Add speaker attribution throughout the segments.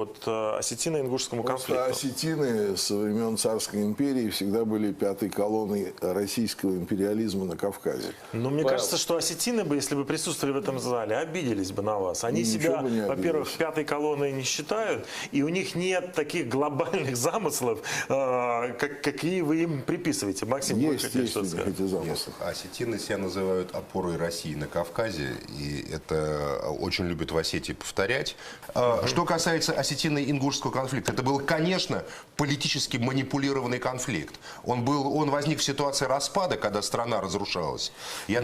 Speaker 1: Вот осетино-ингушскому конфликту.
Speaker 2: Осетины со времен Царской империи всегда были пятой колонной российского империализма на Кавказе.
Speaker 1: Но мне кажется, что осетины бы, если бы присутствовали в этом зале, обиделись бы на вас. Они себя, во-первых, пятой колонной не считают, и у них нет таких глобальных замыслов, какие вы им приписываете. Максим,
Speaker 2: есть эти замыслы.
Speaker 3: Осетины себя называют опорой России на Кавказе, и это очень любят в Осетии повторять. Что касается осетино-ингушского конфликта, это был, конечно, политически манипулированный конфликт. Он возник в ситуации распада, когда страна разрушалась. Я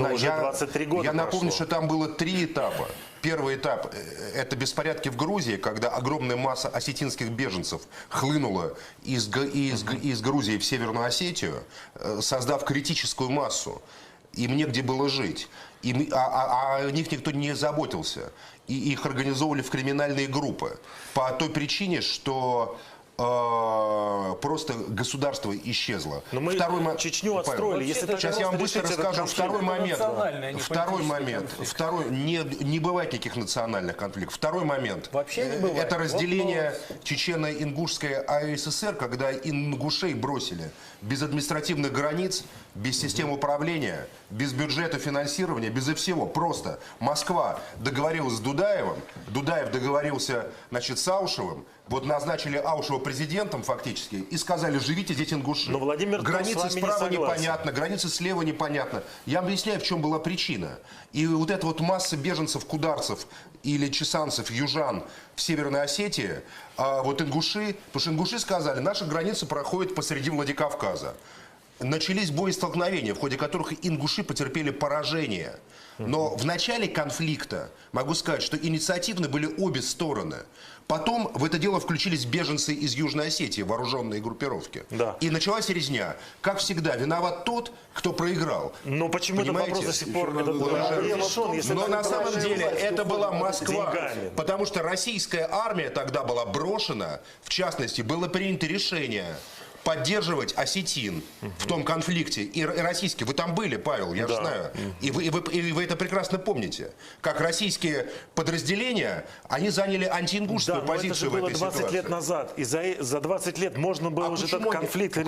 Speaker 3: напомню, что там было 3 этапа. Первый этап – это беспорядки в Грузии, когда огромная масса осетинских беженцев хлынула из Грузии в Северную Осетию, создав критическую массу. Им негде было жить. О них никто не заботился. И их организовывали в криминальные группы. По той причине, что просто государство исчезло.
Speaker 1: Но мы Чечню отстроили. Если
Speaker 3: сейчас я вам быстро расскажу. Второй момент. Не бывает никаких национальных конфликтов. Второй момент.
Speaker 4: Вообще не бывает.
Speaker 3: Это разделение Чечено-Ингушской АССР, когда ингушей бросили без административных границ, без системы управления, без бюджета финансирования, без всего. Просто Москва договорилась с Дудаевым, Дудаев договорился, с Аушевым, вот назначили Аушева президентом фактически и сказали: живите здесь, ингуши.
Speaker 1: Но Владимир
Speaker 3: границы справа непонятно, границы слева непонятно. Я объясняю, в чем была причина. И вот эта вот масса беженцев, кударцев или чесанцев, южан в Северной Осетии, вот ингуши, потому что ингуши сказали: наши границы проходят посреди Владикавказа. Начались боестолкновения, в ходе которых ингуши потерпели поражение. Но в начале конфликта, могу сказать, что инициативны были обе стороны. Потом в это дело включились беженцы из Южной Осетии, вооруженные группировки.
Speaker 1: Да.
Speaker 3: И началась резня. Как всегда, виноват тот, кто проиграл.
Speaker 1: Но почему этот вопрос до сих пор решен?
Speaker 3: Но на самом деле это была Москва. Потому что российская армия тогда была брошена. В частности, было принято решение поддерживать осетин в том конфликте. И российские. Вы там были, Павел, я же знаю. И вы это прекрасно помните. Как российские подразделения, они заняли антиингушскую позицию в этой ситуации.
Speaker 1: Это же было 20 лет назад. И за 20 лет можно было уже этот конфликт решить.